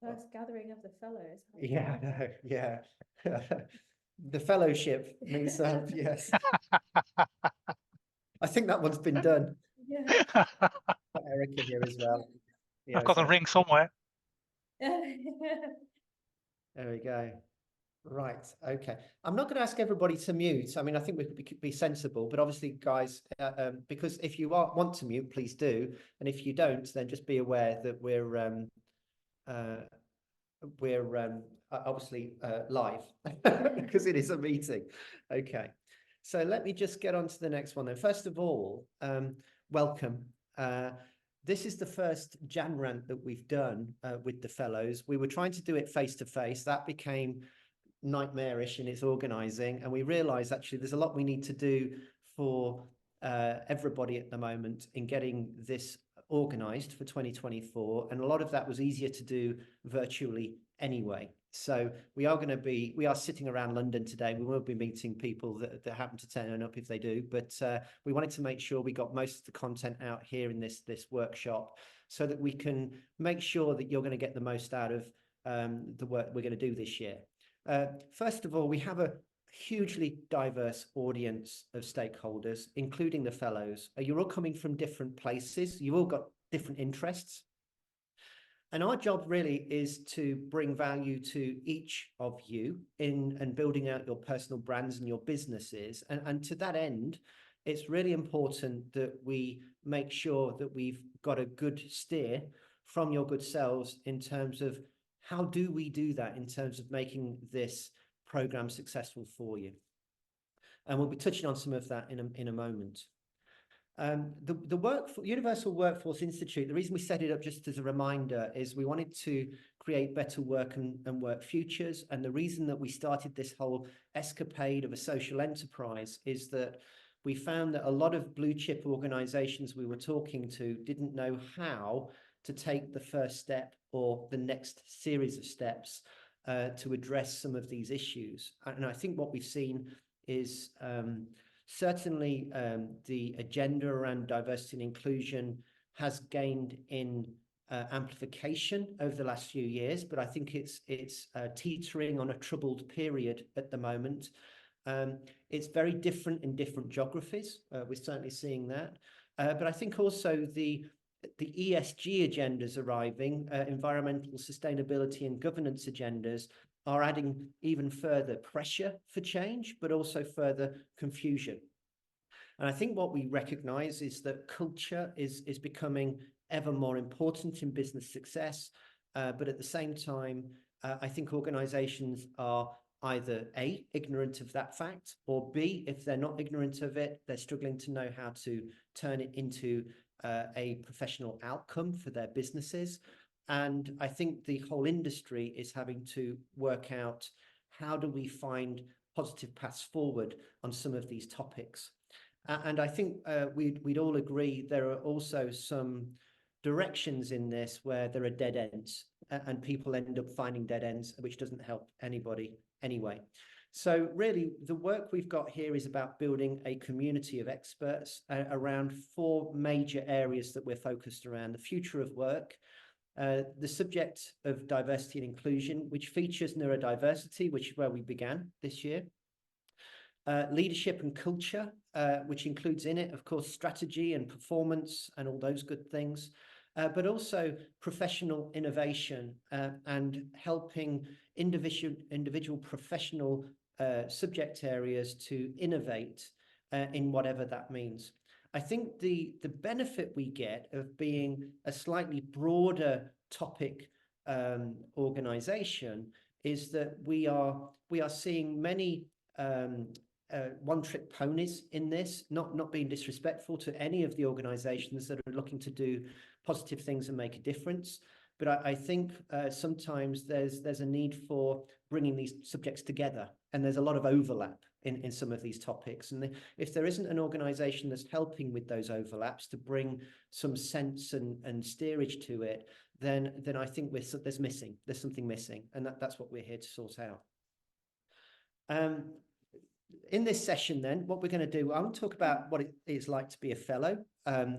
First gathering of the fellows. Yeah, no, yeah. The fellowship meets up, yes. I think that one's been done. Yeah. Got Erica here as well. I've Yeah, got a so ring somewhere. there we go. Right. Okay. I'm not going to ask everybody to mute. I mean, I think we could be sensible, but obviously, guys, because if you want to mute, please do, and if you don't, then just be aware that uh, we're obviously live because it is a meeting. Okay. So let me just get on to the next one then. First of all, welcome. This is the first Jan Rant that we've done with the fellows. We were trying to do it face to face. That became nightmarish in its organizing, and we realized actually there's a lot we need to do for everybody at the moment in getting this organized for 2024, and a lot of that was easier to do virtually anyway. So we are sitting around London today. We will be meeting people that happen to turn up if they do, but we wanted to make sure we got most of the content out here in this workshop so that we can make sure that you're going to get the most out of the work we're going to do this year. First of all, we have a hugely diverse audience of stakeholders, including the fellows. You're all coming from different places. You've all got different interests. And our job really is to bring value to each of you in building out your personal brands and your businesses. And to that end, it's really important that we make sure that we've got a good steer from your good selves in terms of how do we do that in terms of making this program successful for you. And we'll be touching on some of that in a moment. The Universal Workforce Institute, the reason we set it up just as a reminder is we wanted to create better work and work futures. And the reason that we started this whole escapade of a social enterprise is that we found that a lot of blue chip organizations we were talking to didn't know how to take the first step or the next series of steps to address some of these issues. And I think what we've seen is certainly the agenda around diversity and inclusion has gained in amplification over the last few years, but I think it's teetering on a troubled period at the moment. It's very different in different geographies. We're certainly seeing that. But I think also the ESG agendas arriving, environmental sustainability and governance agendas, are adding even further pressure for change, but also further confusion. And I think what we recognize is that culture is becoming ever more important in business success. But at the same time, I think organizations are either A, ignorant of that fact, or B, if they're not ignorant of it, they're struggling to know how to turn it into a professional outcome for their businesses. And I think the whole industry is having to work out how do we find positive paths forward on some of these topics. And I think we'd all agree there are also some directions in this where there are dead ends and people end up finding dead ends, which doesn't help anybody anyway. So really, the work we've got here is about building a community of experts around 4 major areas that we're focused around: the future of work, the subject of diversity and inclusion, which features neurodiversity, which is where we began this year, leadership and culture, which includes in it, of course, strategy and performance and all those good things, but also professional innovation and helping individual professional subject areas to innovate in whatever that means. I think the benefit we get of being a slightly broader topic organization is that we are seeing many one-trick ponies in this, not being disrespectful to any of the organizations that are looking to do positive things and make a difference. But I think sometimes there's a need for bringing these subjects together, and there's a lot of overlap in some of these topics. And if there isn't an organization that's helping with those overlaps to bring some sense and steerage to it, then I think there's something missing, and that's what we're here to sort out. In this session, then, what we're going to do, I want to talk about what it is like to be a fellow.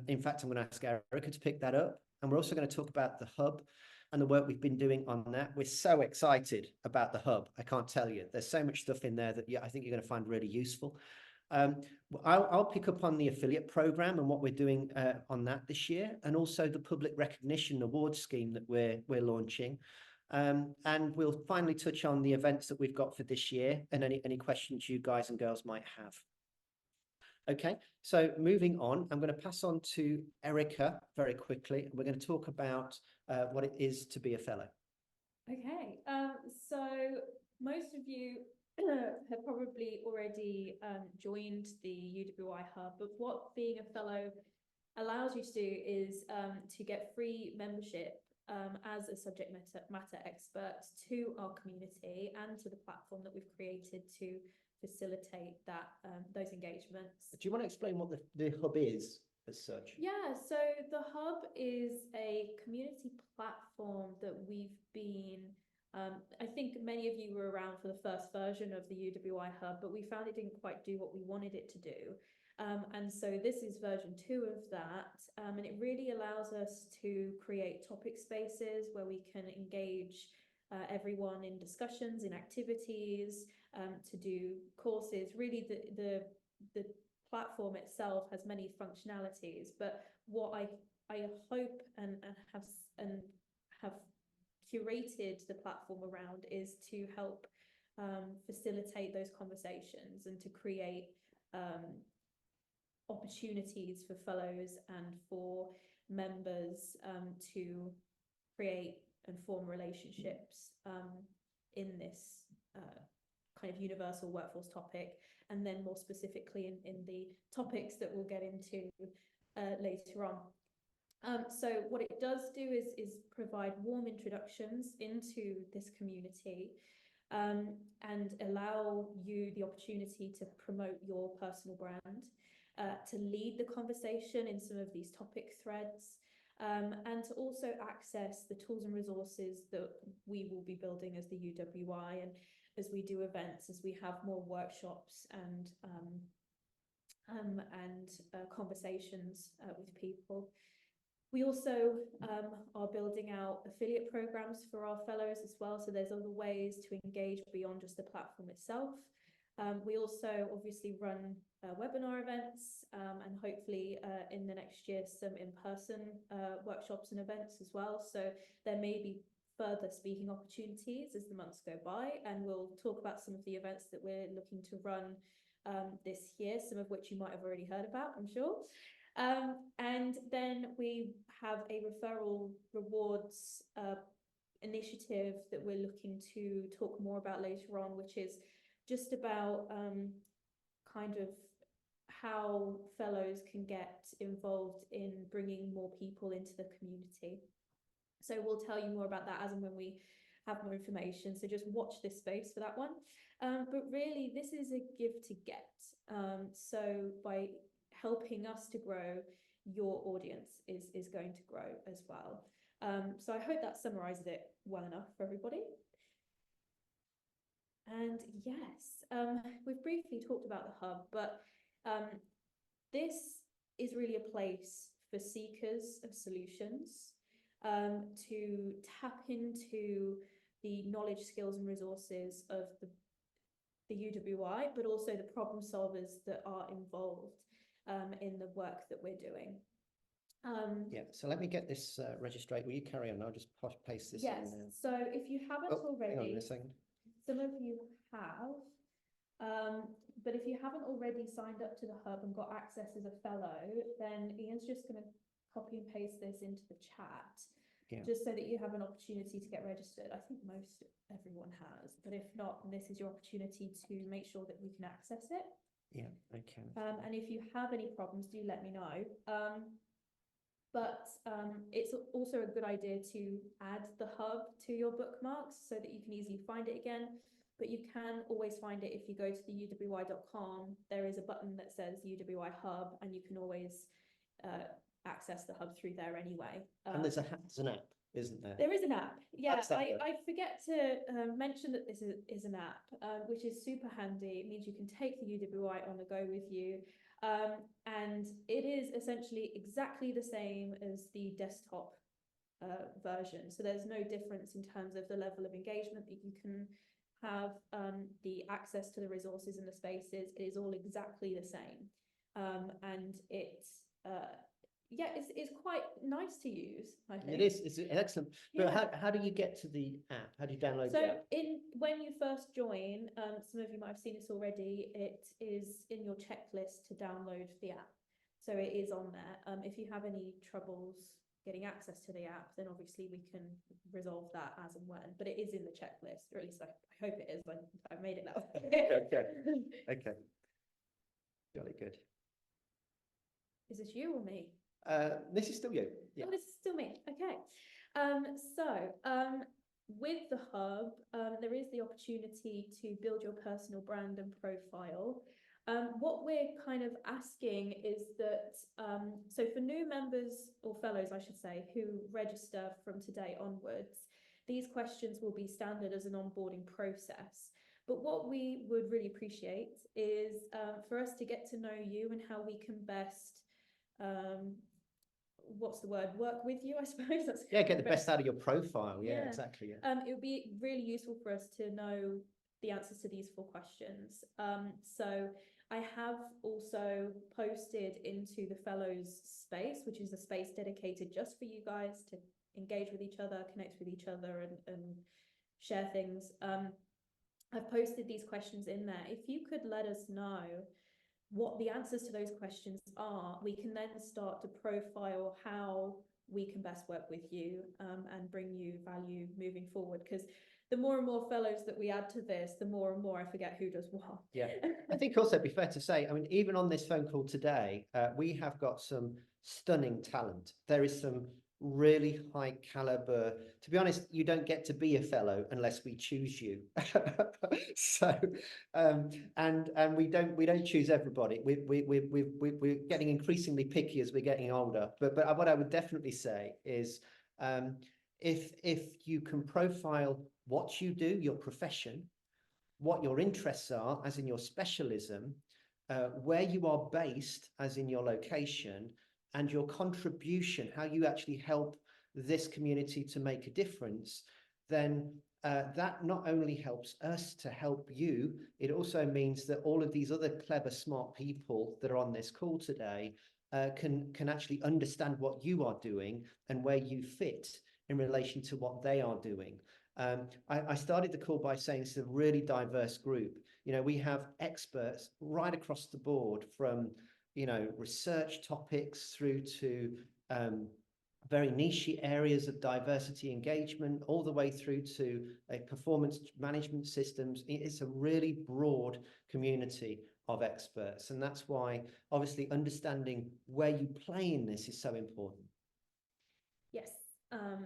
In fact, I'm going to ask Erica to pick that up. And we're also going to talk about the hub. and the work we've been doing on that. We're so excited about the hub. I can't tell you. There's so much stuff in there that I think you're going to find really useful. I'll pick up on the affiliate program and what we're doing on that this year, and also the public recognition award scheme that we're launching. And we'll finally touch on the events that we've got for this year and any questions you guys and girls might have. Okay, so moving on, I'm going to pass on to Erica very quickly. We're going to talk about what it is to be a fellow. Okay, so most of you have probably already joined the UWI Hub, but what being a fellow allows you to do is to get free membership as a subject matter expert to our community and to the platform that we've created to facilitate that those engagements. Do you want to explain what the hub is as such? Yeah, so the hub is a community platform that we've been I think many of you were around for the first version of the UWI Hub, but we found it didn't quite do what we wanted it to do. And so this is version 2 of that, and it really allows us to create topic spaces where we can engage everyone in discussions, in activities, to do courses. Really, the platform itself has many functionalities, but what I hope and have curated the platform around is to help facilitate those conversations and to create opportunities for fellows and for members to create and form relationships in this kind of universal workforce topic, and then more specifically in the topics that we'll get into later on. So what it does do is provide warm introductions into this community and allow you the opportunity to promote your personal brand, to lead the conversation in some of these topic threads, and to also access the tools and resources that we will be building as the UWI, and as we do events, as we have more workshops and conversations with people. We also are building out affiliate programs for our fellows as well, so there's other ways to engage beyond just the platform itself. We also obviously run webinar events and hopefully in the next year some in-person workshops and events as well. So there may be further speaking opportunities as the months go by, and we'll talk about some of the events that we're looking to run this year, some of which you might have already heard about, I'm sure. And then we have a referral rewards initiative that we're looking to talk more about later on, which is just about kind of how fellows can get involved in bringing more people into the community. So we'll tell you more about that as and when we have more information. So just watch this space for that one. But really, this is a give to get. So by helping us to grow, your audience is going to grow as well. So I hope that summarizes it well enough for everybody. And yes, we've briefly talked about the hub, but this is really a place for seekers of solutions to tap into the knowledge, skills and resources of the UWI, but also the problem solvers that are involved in the work that we're doing. Yeah, so let me get this registered. Will you carry on? I'll just paste this yes, in. so if you haven't already, hang on a second. some of you have, but if you haven't already signed up to the hub and got access as a fellow, then Ian's just going to copy and paste this into the chat, just so that you have an opportunity to get registered. I think most everyone has, but if not, this is your opportunity to make sure that we can access it. Yeah, okay. And if you have any problems, do let me know. But it's also a good idea to add the hub to your bookmarks so that you can easily find it again. But you can always find it if you go to the uwi.com. There is a button that says UWI Hub, and you can always access the hub through there anyway. And there's an app, isn't there? There is an app. Yeah, I forget to mention that this is an app, which is super handy. It means you can take the UWI on the go with you. And it is essentially exactly the same as the desktop version. So there's no difference in terms of the level of engagement that you can have, the access to the resources and the spaces. It is all exactly the same. And it's it's quite nice to use, I think. It is. It's excellent. But Yeah. how do you get to the app? How do you download So the app? when you first join, some of you might have seen this already, it is in your checklist to download the app. So it is on there. If you have any troubles getting access to the app, then obviously we can resolve that as and when. But it is in the checklist, or at least I hope it is. I've made it that way. Okay. Jolly good. Is this you or me? This is still you. Yeah. Oh, this is still me. Okay. With the hub, there is the opportunity to build your personal brand and profile. What we're kind of asking is that, so for new members or fellows, I should say, who register from today onwards, these questions will be standard as an onboarding process. But what we would really appreciate is for us to get to know you and how we can best, what's the word, work with you, I suppose. That's get the best out of your profile. Yeah, exactly. Yeah. It would be really useful for us to know the answers to these 4 questions. So I have also posted into the Fellows space, which is a space dedicated just for you guys to engage with each other, connect with each other, and share things. I've posted these questions in there. If you could let us know what the answers to those questions are, we can then start to profile how we can best work with you, and bring you value moving forward. Because the more and more fellows that we add to this, the more and more I forget who does what. Yeah, I think also it'd be fair to say, I mean, even on this phone call today, we have got some stunning talent. There is some really high caliber. To be honest, you don't get to be a fellow unless we choose you. So and we don't choose everybody. We're getting increasingly picky as we're getting older. But what I would definitely say is, if you can profile what you do, your profession, what your interests are, as in your specialism, where you are based, as in your location, and your contribution, how you actually help this community to make a difference, then that not only helps us to help you, it also means that all of these other clever, smart people that are on this call today can actually understand what you are doing and where you fit in relation to what they are doing. I started the call by saying it's a really diverse group. You know, we have experts right across the board, from, you know, research topics through to very niche areas of diversity engagement, all the way through to performance management systems. It's a really broad community of experts. And that's why, obviously, understanding where you play in this is so important. Yes.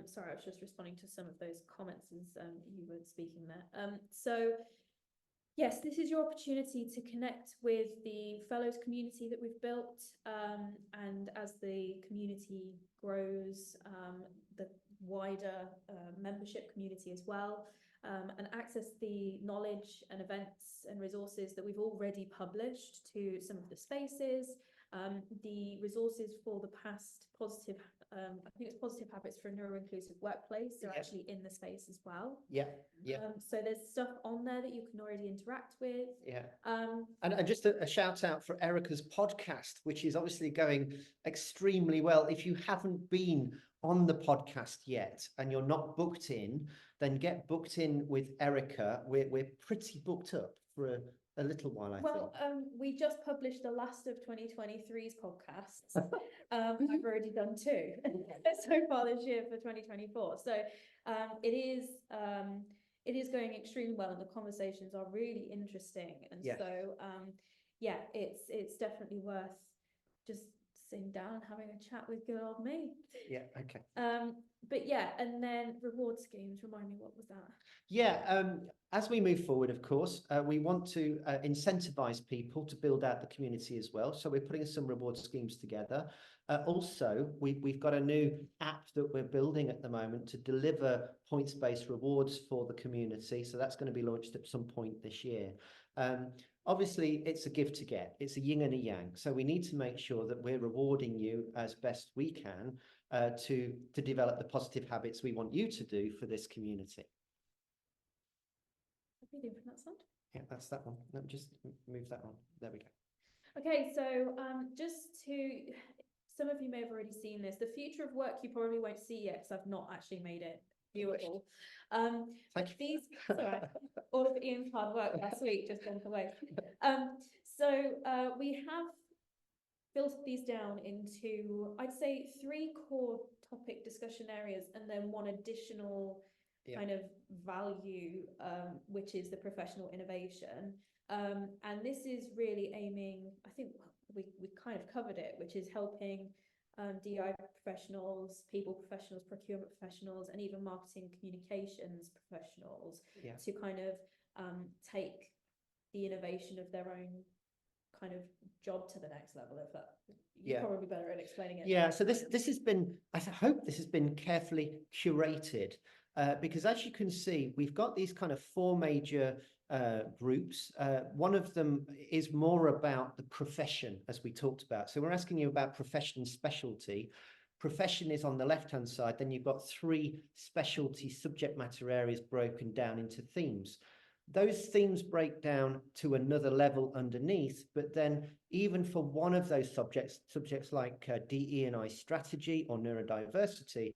Sorry, I was just responding to some of those comments as you were speaking there. So yes, this is your opportunity to connect with the Fellows community that we've built, and as the community grows, the wider membership community as well, and access the knowledge and events and resources that we've already published to some of the spaces, the resources for the past positive, I think it's positive habits for a neuro-inclusive workplace. They're actually in the space as well. Yeah. So there's stuff on there that you can already interact with. Yeah. And just a shout out for Erica's podcast, which is obviously going extremely well. If you haven't been on the podcast yet and you're not booked in, then get booked in with Erica. We're pretty booked up for a little while, I think. We just published the last of 2023's podcasts. I've already done 2 so far this year for 2024. So it is going extremely well, and the conversations are really interesting. And so it's definitely worth just sitting down and having a chat with good old me. Yeah, okay. But yeah, and then reward schemes, remind me, what was that? Yeah, as we move forward, of course, we want to incentivize people to build out the community as well. So we're putting some reward schemes together. Also, we've got a new app that we're building at the moment to deliver points-based rewards for the community. So that's going to be launched at some point this year. Obviously, it's a give to get. It's a yin and a yang. So we need to make sure that we're rewarding you as best we can to develop the positive habits we want you to do for this community. What are you doing from that side? Yeah, that's that one. No, just move that on. There we go. Okay, so just to, some of you may have already seen this. The future of work you probably won't see yet because I've not actually made it viewable. Thank you. These, it's all right. All of Ian's hard work last week just went away. We have filtered these down into, I'd say, 3 core topic discussion areas and then 1 additional kind of value, which is the professional innovation. And this is really aiming, I think we kind of covered it, which is helping DI professionals, people professionals, procurement professionals, and even marketing communications professionals to kind of take the innovation of their own kind of job to the next level. If that, you're probably better at explaining it. Yeah, so this has been, I hope this has been carefully curated, because as you can see, we've got these kind of 4 major groups. One of them is more about the profession, as we talked about. So we're asking you about profession and specialty. Profession is on the left-hand side. Then you've got 3 specialty subject matter areas broken down into themes. Those themes break down to another level underneath, but then even for one of those subjects like DE&I strategy or neurodiversity,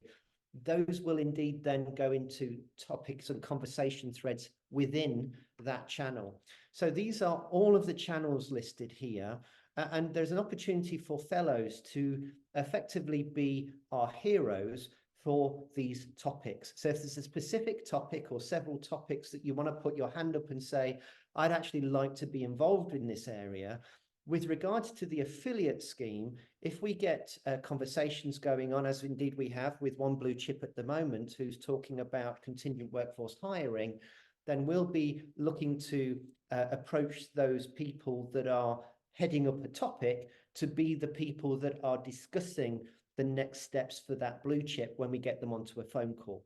those will indeed then go into topics and conversation threads within that channel. So these are all of the channels listed here, and there's an opportunity for fellows to effectively be our heroes for these topics. So if there's a specific topic or several topics that you want to put your hand up and say, I'd actually like to be involved in this area. With regards to the affiliate scheme, if we get conversations going on, as indeed we have with one blue chip at the moment, who's talking about contingent workforce hiring, then we'll be looking to approach those people that are heading up a topic to be the people that are discussing the next steps for that blue chip when we get them onto a phone call.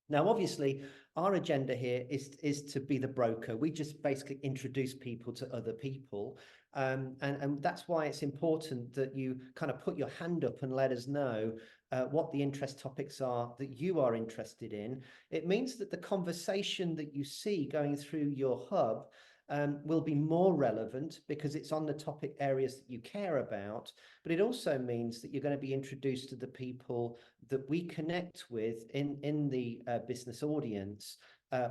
Now, obviously, our agenda here is to be the broker. We just basically introduce people to other people. And that's why it's important that you kind of put your hand up and let us know what the interest topics are that you are interested in. It means that the conversation that you see going through your hub will be more relevant because it's on the topic areas that you care about, but it also means that you're going to be introduced to the people that we connect with in the business audience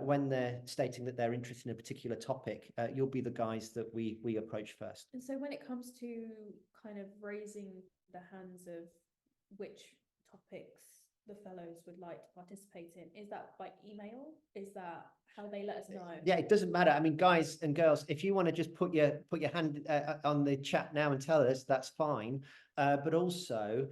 when they're stating that they're interested in a particular topic. You'll be the guys that we approach first. And so when it comes to kind of raising the hands of which topics the fellows would like to participate in, is that by email? Is that how they let us know? Yeah, it doesn't matter. I mean, guys and girls, if you want to just put your hand on the chat now and tell us, that's fine. But also,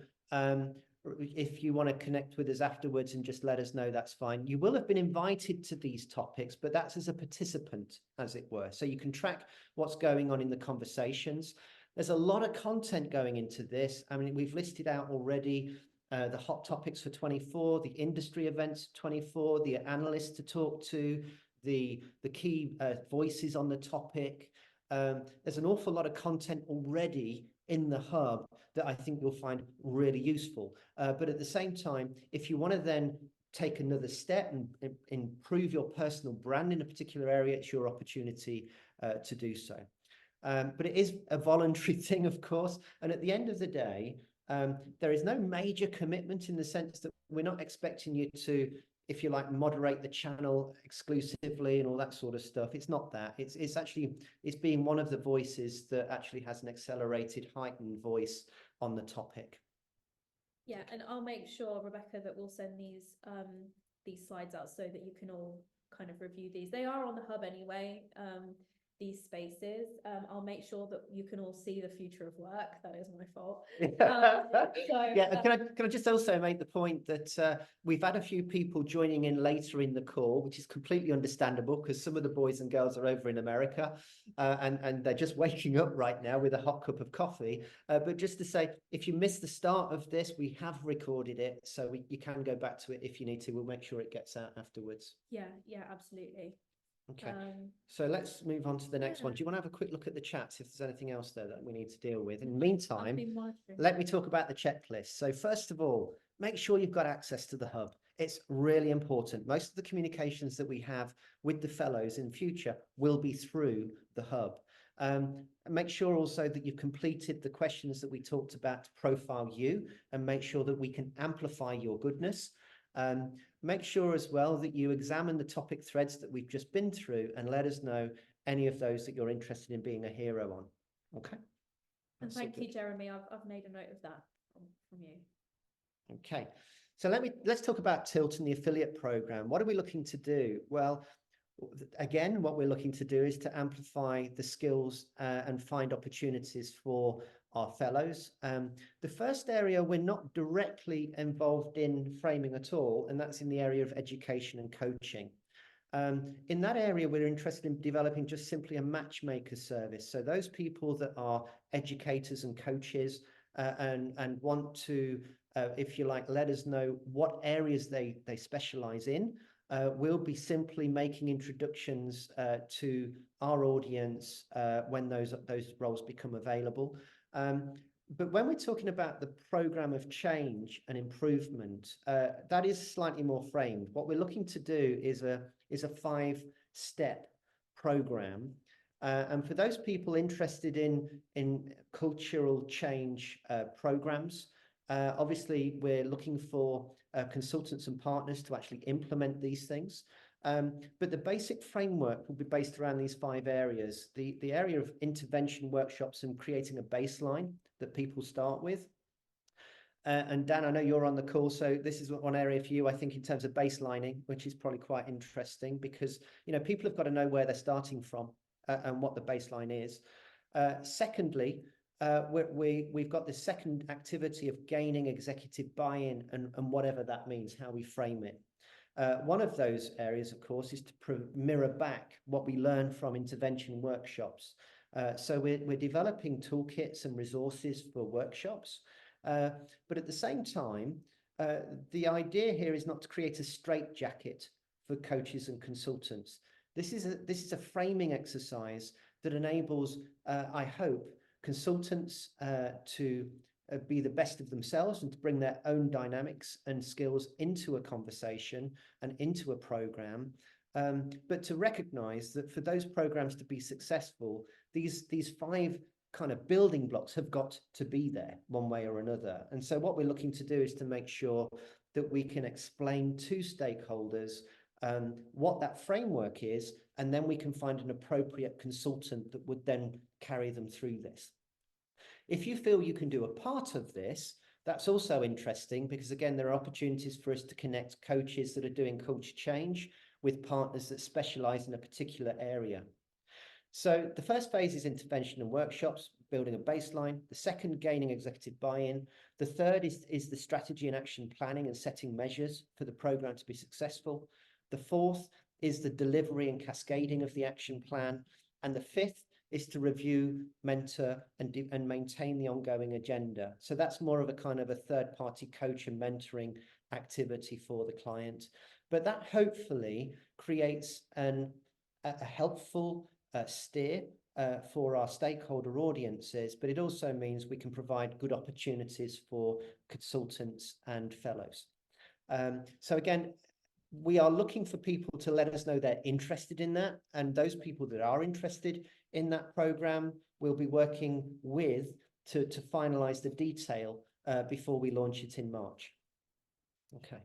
if you want to connect with us afterwards and just let us know, that's fine. You will have been invited to these topics, but that's as a participant, as it were. So you can track what's going on in the conversations. There's a lot of content going into this. I mean, we've listed out already the hot topics for 24, the industry events 24, the analysts to talk to, the key voices on the topic. There's an awful lot of content already in the hub that I think you'll find really useful. But at the same time, if you want to then take another step and improve your personal brand in a particular area, it's your opportunity to do so. But it is a voluntary thing, of course. And at the end of the day, there is no major commitment in the sense that we're not expecting you to, if you like, moderate the channel exclusively and all that sort of stuff. It's not that. It's actually, it's being one of the voices that actually has an accelerated, heightened voice on the topic. Yeah, and I'll make sure, Rebecca, that we'll send these slides out so that you can all kind of review these. They are on the hub anyway. These spaces. I'll make sure that you can all see the future of work. That is my fault. Can I just also make the point that we've had a few people joining in later in the call, which is completely understandable because some of the boys and girls are over in America and they're just waking up right now with a hot cup of coffee. But just to say, if you missed the start of this, we have recorded it, so you can go back to it if you need to. We'll make sure it gets out afterwards. Yeah, absolutely. Okay. So let's move on to the next one. Do you want to have a quick look at the chats if there's anything else there that we need to deal with? In the meantime, let me talk about the checklist. So first of all, make sure you've got access to the hub. It's really important. Most of the communications that we have with the fellows in future will be through the hub. Make sure also that you've completed the questions that we talked about to profile you and make sure that we can amplify your goodness. Make sure as well that you examine the topic threads that we've just been through and let us know any of those that you're interested in being a hero on. Okay. And thank you, Jeremy. I've made a note of that from you. Okay. So let's talk about Tilt and the affiliate program. What are we looking to do? Well, again, what we're looking to do is to amplify the skills and find opportunities for our fellows. The first area we're not directly involved in framing at all, and that's in the area of education and coaching. In that area, we're interested in developing just simply a matchmaker service. So those people that are educators and coaches and want to, if you like, let us know what areas they specialize in. We'll be simply making introductions to our audience when those roles become available. But when we're talking about the program of change and improvement, that is slightly more framed. What we're looking to do is a 5-step program. And for those people interested in cultural change programs, obviously we're looking for consultants and partners to actually implement these things. But the basic framework will be based around these 5 areas. The area of intervention workshops and creating a baseline that people start with. And Dan, I know you're on the call, so this is one area for you, I think, in terms of baselining, which is probably quite interesting because, you know, people have got to know where they're starting from and what the baseline is. Secondly, we've got this second activity of gaining executive buy-in and whatever that means, how we frame it. One of those areas, of course, is to mirror back what we learn from intervention workshops. So we're developing toolkits and resources for workshops. But at the same time, the idea here is not to create a straitjacket for coaches and consultants. This is a framing exercise that enables, I hope, consultants to be the best of themselves and to bring their own dynamics and skills into a conversation and into a program, but to recognize that for those programs to be successful, these 5 kind of building blocks have got to be there one way or another. And so what we're looking to do is to make sure that we can explain to stakeholders what that framework is, and then we can find an appropriate consultant that would then carry them through this. If you feel you can do a part of this, that's also interesting because, again, there are opportunities for us to connect coaches that are doing culture change with partners that specialize in a particular area. So the first phase is intervention and workshops, building a baseline. The second, gaining executive buy-in. The third is the strategy and action planning and setting measures for the program to be successful. The fourth is the delivery and cascading of the action plan. And the fifth is to review, mentor, and maintain the ongoing agenda. So that's more of a kind of a third-party coach and mentoring activity for the client. But that hopefully creates a helpful steer for our stakeholder audiences, but it also means we can provide good opportunities for consultants and fellows. So again, we are looking for people to let us know they're interested in that, and those people that are interested in that program we'll be working with to finalize the detail before we launch it in March. Okay.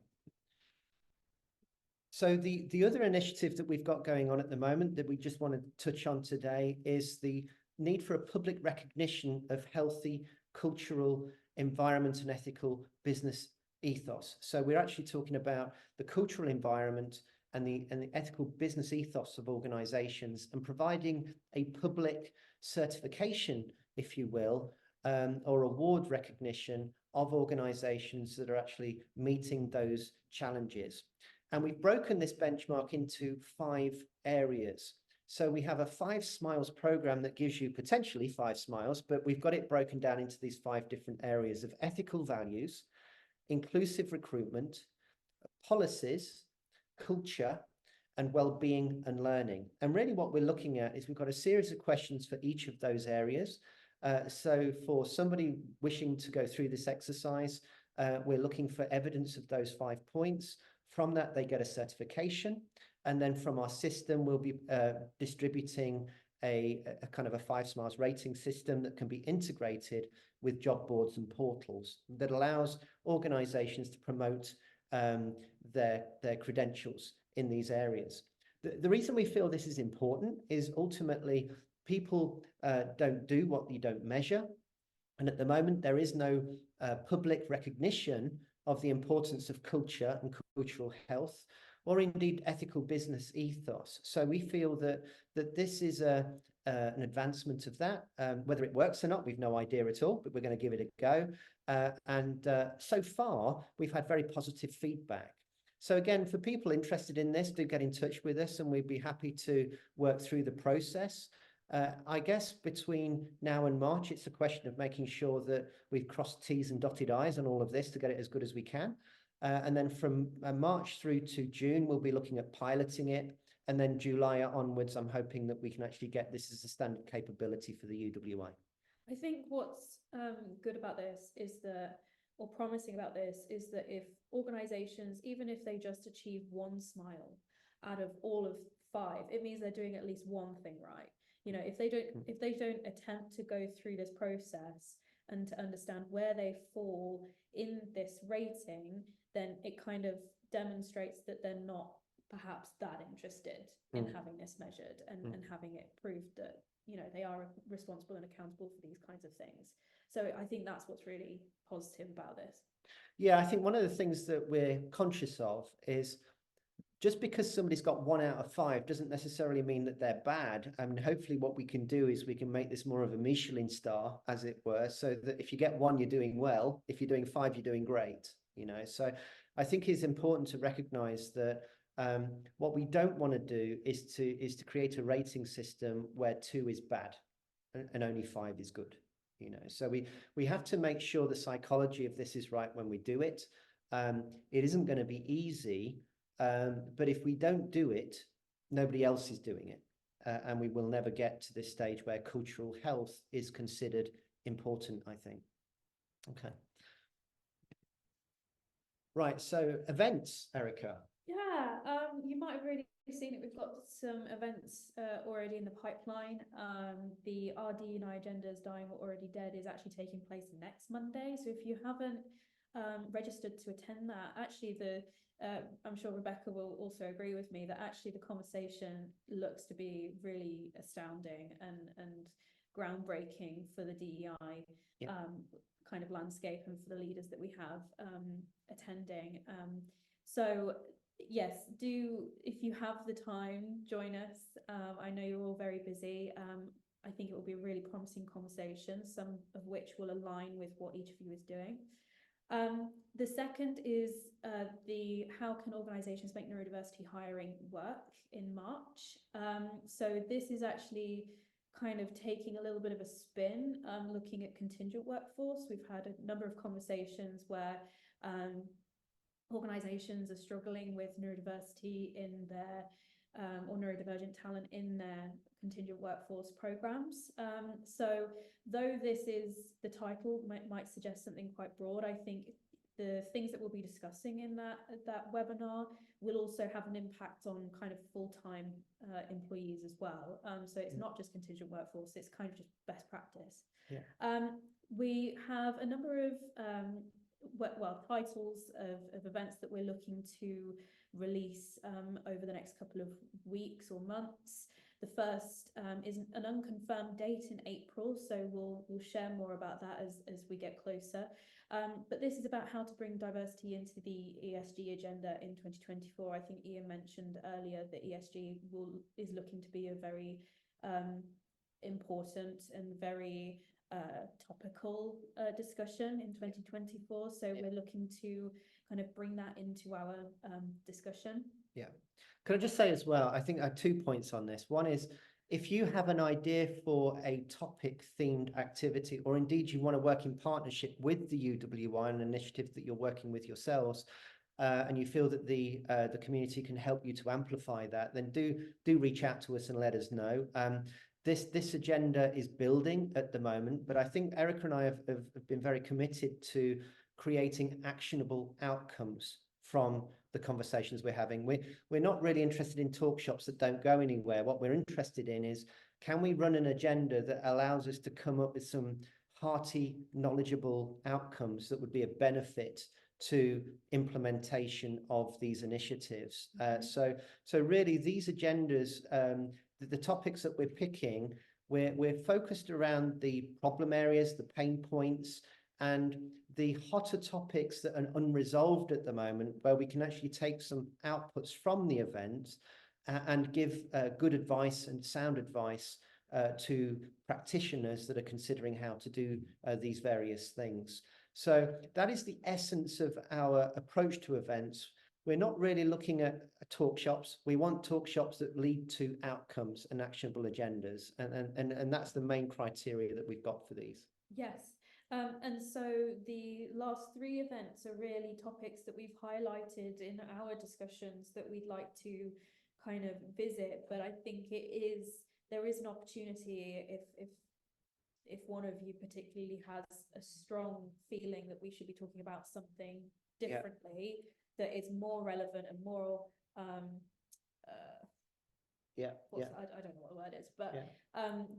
So the other initiative that we've got going on at the moment that we just want to touch on today is the need for a public recognition of healthy cultural environment and ethical business ethos. So we're actually talking about the cultural environment and the ethical business ethos of organizations and providing a public certification, if you will, or award recognition of organizations that are actually meeting those challenges. And we've broken this benchmark into 5 areas. So we have a FiveSmiles program that gives you potentially 5 smiles, but we've got it broken down into these 5 different areas of ethical values, inclusive recruitment, policies, culture, and well-being and learning. And really what we're looking at is we've got a series of questions for each of those areas. So for somebody wishing to go through this exercise, we're looking for evidence of those 5 points. From that, they get a certification. And then from our system, we'll be distributing a kind of a FiveSmiles rating system that can be integrated with job boards and portals that allows organizations to promote their credentials in these areas. The reason we feel this is important is ultimately people don't do what you don't measure. And at the moment, there is no public recognition of the importance of culture and cultural health, or indeed ethical business ethos. So we feel that this is an advancement of that. Whether it works or not, we've no idea at all, but we're going to give it a go. And so far, we've had very positive feedback. So again, for people interested in this, do get in touch with us and we'd be happy to work through the process. I guess between now and March, it's a question of making sure that we've crossed T's and dotted I's on all of this to get it as good as we can. And then from March through to June, we'll be looking at piloting it. And then July onwards, I'm hoping that we can actually get this as a standard capability for the UWI. I think what's good about this is that, or promising about this, is that if organizations, even if they just achieve 1 smile out of all of 5, it means they're doing at least one thing right. You know, if they don't attempt to go through this process and to understand where they fall in this rating, then it kind of demonstrates that they're not perhaps that interested in having this measured and having it proved that, you know, they are responsible and accountable for these kinds of things. So I think that's what's really positive about this. Yeah, I think one of the things that we're conscious of is just because somebody's got 1 out of 5 doesn't necessarily mean that they're bad. I mean, hopefully what we can do is we can make this more of a Michelin star, as it were, so that if you get 1, you're doing well. If you're doing 5, you're doing great, you know. So I think it's important to recognize that what we don't want to do is to create a rating system where 2 is bad and only 5 is good, you know. So we have to make sure the psychology of this is right when we do it. It isn't going to be easy. But if we don't do it, nobody else is doing it. And we will never get to this stage where cultural health is considered important, I think. Okay. Right, so events, Erica. Yeah, you might have already seen it. We've got some events already in the pipeline. The Our DE&I Agendas Dying or Already Dead is actually taking place next Monday. So if you haven't registered to attend that, actually I'm sure Rebecca will also agree with me that actually the conversation looks to be really astounding and groundbreaking for the DEI kind of landscape and for the leaders that we have attending. So yes, if you have the time, join us. I know you're all very busy. I think it will be a really promising conversation, some of which will align with what each of you is doing. The second is the how can organizations make neurodiversity hiring work in March. So this is actually kind of taking a little bit of a spin, looking at contingent workforce. We've had a number of conversations where organizations are struggling with neurodiversity in their or neurodivergent talent in their contingent workforce programs. So though this is the title might suggest something quite broad, I think the things that we'll be discussing in that webinar will also have an impact on kind of full-time employees as well. So it's not just contingent workforce, it's kind of just best practice. Yeah. We have a number of titles of events that we're looking to release over the next couple of weeks or months. The first is an unconfirmed date in April, so we'll share more about that as we get closer. But this is about how to bring diversity into the ESG agenda in 2024. I think Ian mentioned earlier that ESG is looking to be a very important and very topical discussion in 2024. So we're looking to kind of bring that into our discussion. Yeah. Could I just say as well, I think I have 2 points on this. One is, if you have an idea for a topic themed activity, or indeed you want to work in partnership with the UWI, an initiative that you're working with yourselves, and you feel that the community can help you to amplify that, then do reach out to us and let us know. This agenda is building at the moment, but I think Erica and I have been very committed to creating actionable outcomes from the conversations we're having. We're not really interested in talk shops that don't go anywhere. What we're interested in is, can we run an agenda that allows us to come up with some hearty, knowledgeable outcomes that would be a benefit to implementation of these initiatives. So really these agendas, the topics that we're picking, we're focused around the problem areas, the pain points, and the hotter topics that are unresolved at the moment, where we can actually take some outputs from the event and give good advice and sound advice to practitioners that are considering how to do these various things. So that is the essence of our approach to events. We're not really looking at talk shops. We want talk shops that lead to outcomes and actionable agendas. And that's the main criteria that we've got for these. Yes. And so the last 3 events are really topics that we've highlighted in our discussions that we'd like to kind of visit. But I think there is an opportunity if one of you particularly has a strong feeling that we should be talking about something differently, that is more relevant and more I don't know what the word is, but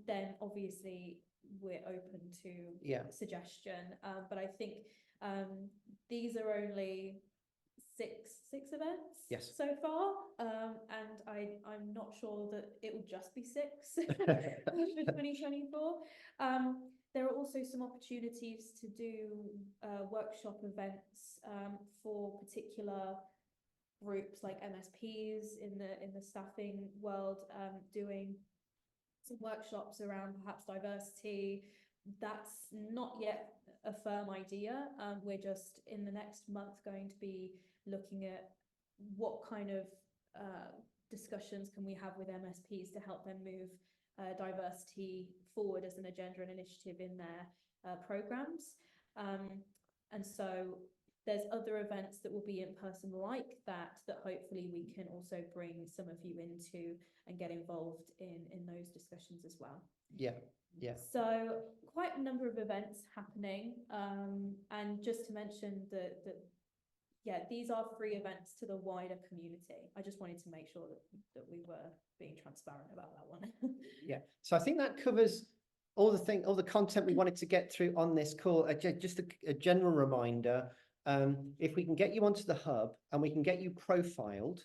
then obviously we're open to suggestion. But I think these are only six events so far, and I'm not sure that it will just be 6 for 2024. There are also some opportunities to do workshop events for particular groups like MSPs in the staffing world, doing some workshops around perhaps diversity. That's not yet a firm idea. We're just in the next month going to be looking at what kind of discussions can we have with MSPs to help them move diversity forward as an agenda and initiative in their programs. And so there's other events that will be in person like that hopefully we can also bring some of you into and get involved in those discussions as well. So quite a number of events happening, and just to mention that these are free events to the wider community. I just wanted to make sure that we were being transparent about that one. So I think that covers all the content we wanted to get through on this call. Just a general reminder, if we can get you onto the hub and we can get you profiled,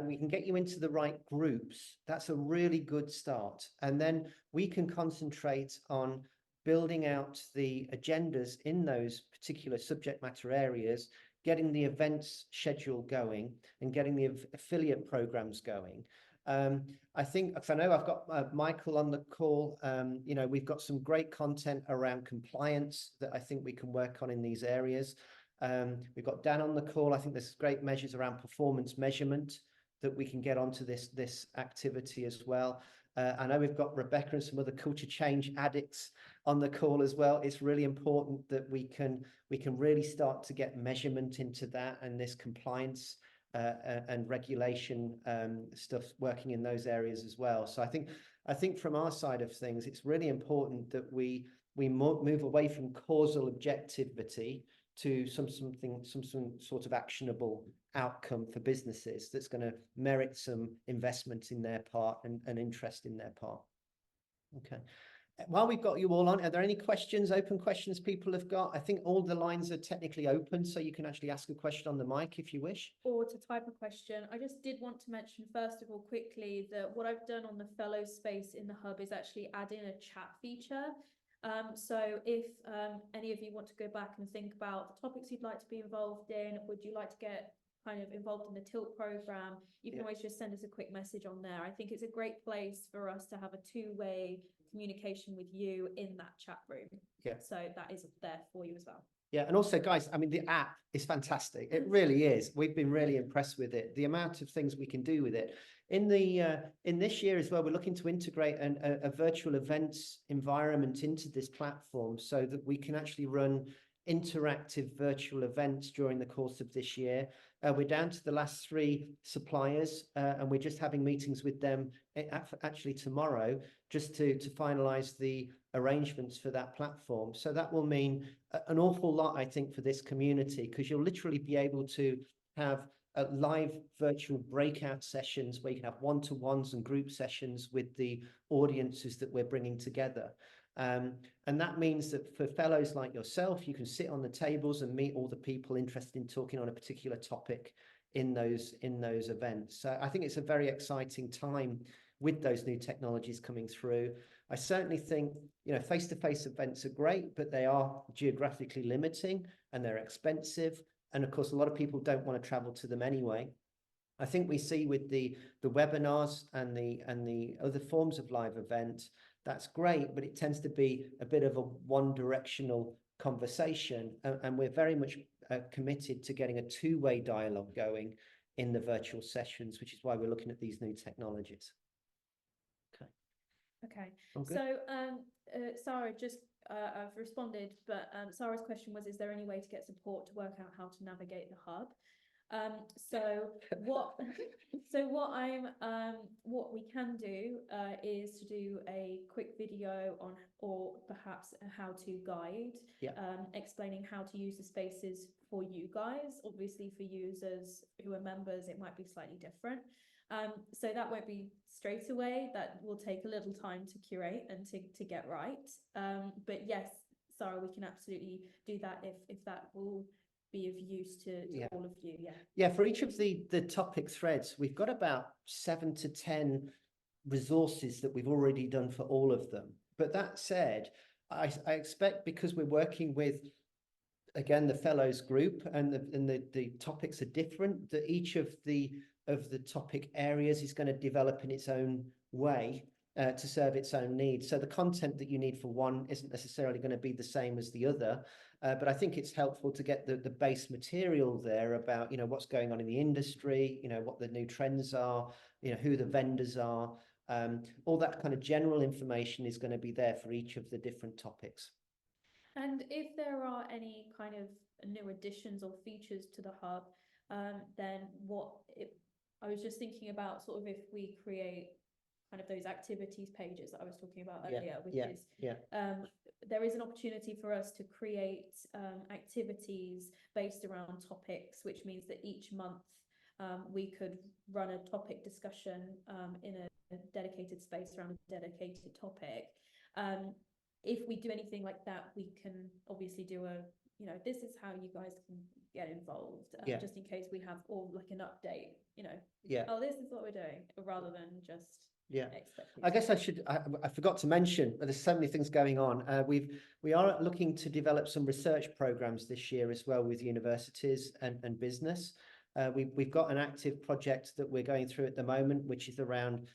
we can get you into the right groups, that's a really good start. And then we can concentrate on building out the agendas in those particular subject matter areas, getting the events schedule going and getting the affiliate programs going. I think, because I know I've got Michael on the call, we've got some great content around compliance that I think we can work on in these areas. We've got Dan on the call. I think there's great measures around performance measurement that we can get onto this activity as well. I know we've got Rebecca and some other culture change addicts on the call as well. It's really important that we can really start to get measurement into that and this compliance and regulation stuff working in those areas as well. So I think from our side of things, it's really important that we move away from causal objectivity to some sort of actionable outcome for businesses that's going to merit some investment in their part and interest in their part. Okay. While we've got you all on, are there any questions, open questions people have got? I think all the lines are technically open, so you can actually ask a question on the mic if you wish. Or to type a question. I just did want to mention, first of all, quickly, that what I've done on the fellow space in the hub is actually add in a chat feature. So if any of you want to go back and think about the topics you'd like to be involved in, would you like to get kind of involved in the Tilt program, you can always just send us a quick message on there. I think it's a great place for us to have a two-way communication with you in that chat room. So that is there for you as well. And also, guys, I mean, the app is fantastic. It really is. We've been really impressed with it. The amount of things we can do with it. In this year as well, we're looking to integrate a virtual events environment into this platform so that we can actually run interactive virtual events during the course of this year. We're down to the last 3 suppliers, and we're just having meetings with them actually tomorrow, just to finalize the arrangements for that platform. So that will mean an awful lot, I think, for this community, because you'll literally be able to have live virtual breakout sessions where you can have one-to-ones and group sessions with the audiences that we're bringing together. And that means that for fellows like yourself, you can sit on the tables and meet all the people interested in talking on a particular topic in those events. So I think it's a very exciting time with those new technologies coming through. I certainly think, you know, face-to-face events are great, but they are geographically limiting and they're expensive. And of course, a lot of people don't want to travel to them anyway. I think we see with the webinars and the other forms of live event, that's great, but it tends to be a bit of a one-directional conversation, and we're very much committed to getting a two-way dialogue going in the virtual sessions, which is why we're looking at these new technologies. Okay. All good? So Sarah, just I've responded, but Sarah's question was, is there any way to get support to work out how to navigate the hub? So what we can do is to do a quick video on, or perhaps a how-to guide, explaining how to use the spaces for you guys. Obviously for users who are members, it might be slightly different. So that won't be straight away. That will take a little time to curate and to get right. But yes, Sarah, we can absolutely do that if that will be of use to all of you. Yeah, for each of the topic threads, we've got about 7 to 10 resources that we've already done for all of them. But that said, I expect, because we're working with, again, the fellows group, and the topics are different, that each of the topic areas is going to develop in its own way to serve its own needs. So the content that you need for one isn't necessarily going to be the same as the other. But I think it's helpful to get the base material there about, you know, what's going on in the industry, you know, what the new trends are, you know, who the vendors are. All that kind of general information is going to be there for each of the different topics. And if there are any kind of new additions or features to the hub, then I was just thinking about sort of if we create kind of those activities pages that I was talking about earlier, there is an opportunity for us to create activities based around topics, which means that each month we could run a topic discussion in a dedicated space around a dedicated topic. If we do anything like that, we can obviously do this is how you guys can get involved, just in case we have all like an update, oh, this is what we're doing, rather than just I guess I forgot to mention, but there's so many things going on. We are looking to develop some research programs this year as well with universities and business. We've got an active project that we're going through at the moment, which is around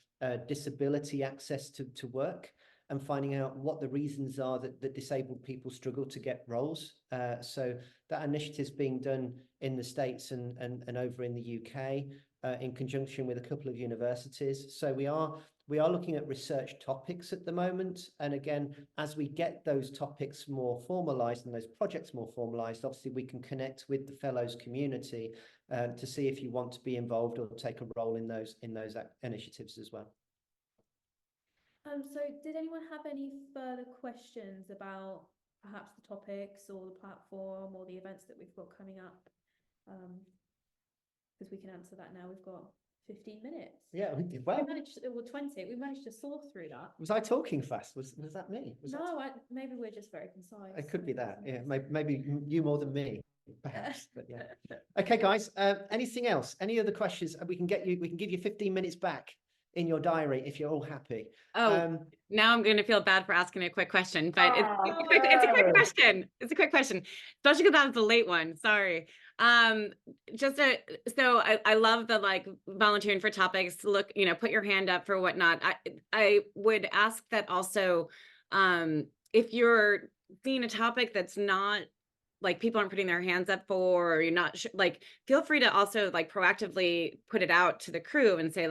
disability access to work, and finding out what the reasons are that disabled people struggle to get roles. So that initiative's being done in the States and over in the UK in conjunction with a couple of universities. So we are looking at research topics at the moment. And again, as we get those topics more formalized and those projects more formalized, obviously we can connect with the fellows community to see if you want to be involved or take a role in those initiatives as well. So did anyone have any further questions about perhaps the topics or the platform or the events that we've got coming up? Because we can answer that now. We've got 15 minutes. Yeah, we did well. We managed, 20. We managed to saw through that. Was I talking fast? Was that me? Maybe we're just very concise. It could be that. Yeah, maybe you more than me, perhaps. But yeah. Okay, guys. Anything else? Any other questions? We can give you 15 minutes back in your diary if you're all happy. Now I'm going to feel bad for asking a quick question, but it's a quick question. It's a quick question, especially because that was a late one. Sorry. So I love the volunteering for topics. Look, put your hand up for whatnot. I would ask that also, if you're seeing a topic that's not people aren't putting their hands up for, or you're not sure, feel free to also proactively put it out to the crew and say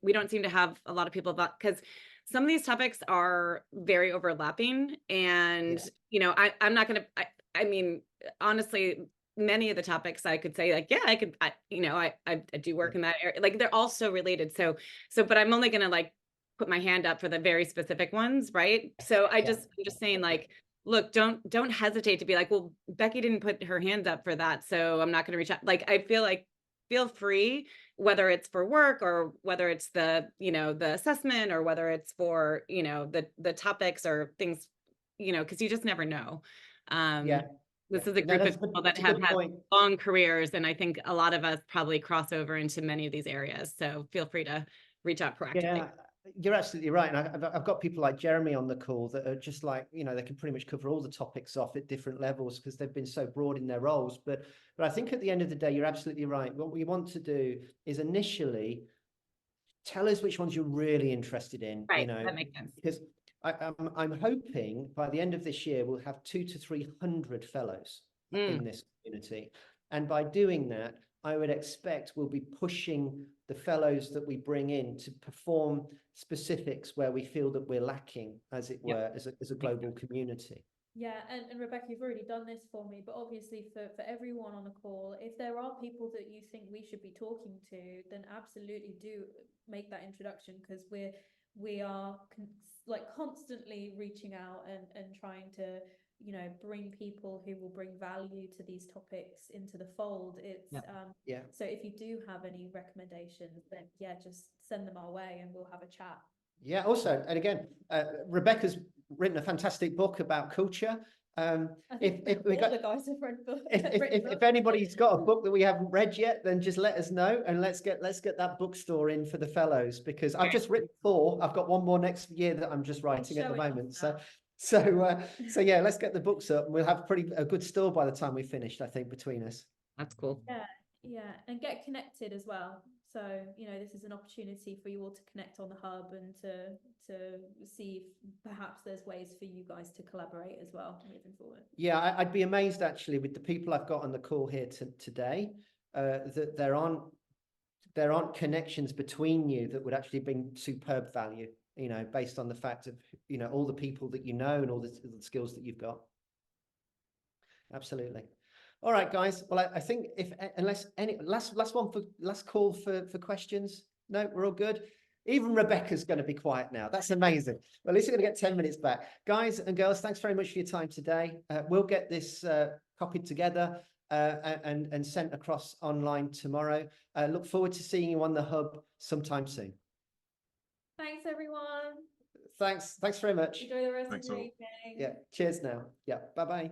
we don't seem to have a lot of people, because some of these topics are very overlapping, and I'm not going to, I mean, honestly, many of the topics I could say like, yeah, I do work in that area. Like they're all so related. But I'm only going to like put my hand up for the very specific ones. Right. So I'm just saying like, look, don't hesitate to be like, well, Becky didn't put her hand up for that, so I'm not going to reach out. Like, I feel like, feel free, whether it's for work or whether it's the, the assessment or whether it's for, the topics or things, because you just never know. Yeah. This is a No, group of people that that's a have good had point. long careers, and I think a lot of us probably cross over into many of these areas. So feel free to reach out proactively. Yeah, you're absolutely right. And I've got people like Jeremy on the call that are just like, they can pretty much cover all the topics off at different levels because they've been so broad in their roles. But I think at the end of the day, you're absolutely right. What we want to do is initially tell us which ones you're really interested in, Right, that makes sense. because I'm hoping by the end of this year, we'll have 200 to 300 fellows in this community. And by doing that, I would expect we'll be pushing the fellows that we bring in to perform specifics where we feel that we're lacking, as it were, as a global community. Yeah, and Rebecca, you've already done this for me, but obviously for everyone on the call, if there are people that you think we should be talking to, then absolutely do make that introduction, because we are constantly reaching out and trying to bring people who will bring value to these topics into the fold. It's so if you do have any recommendations, then just send them our way and we'll have a chat. Yeah, also, and again, Rebecca's written a fantastic book about culture. If anybody's got a book that we haven't read yet, then just let us know, and let's get that bookstore in for the fellows, because I've just written 4. I've got one more next year that I'm just writing at the moment. So yeah, let's get the books up, and we'll have a good store by the time we've finished, I think, between us. That's cool. Yeah, and get connected as well. So, this is an opportunity for you all to connect on the hub and to see if perhaps there's ways for you guys to collaborate as well moving forward. Yeah, I'd be amazed actually with the people I've got on the call here today, that there aren't connections between you that would actually bring superb value, based on the fact of, all the people that and all the skills that you've got. Absolutely. All right, guys. Well, I think unless any last call for questions. No, we're all good. Even Rebecca's going to be quiet now. That's amazing. Well, at least we're going to get 10 minutes back. Guys and girls, thanks very much for your time today. We'll get this copied together and sent across online tomorrow. Look forward to seeing you on the hub sometime soon. Thanks, everyone. Thanks very much. Enjoy the rest of your evening. Yeah. Cheers now. Yeah. Bye-bye.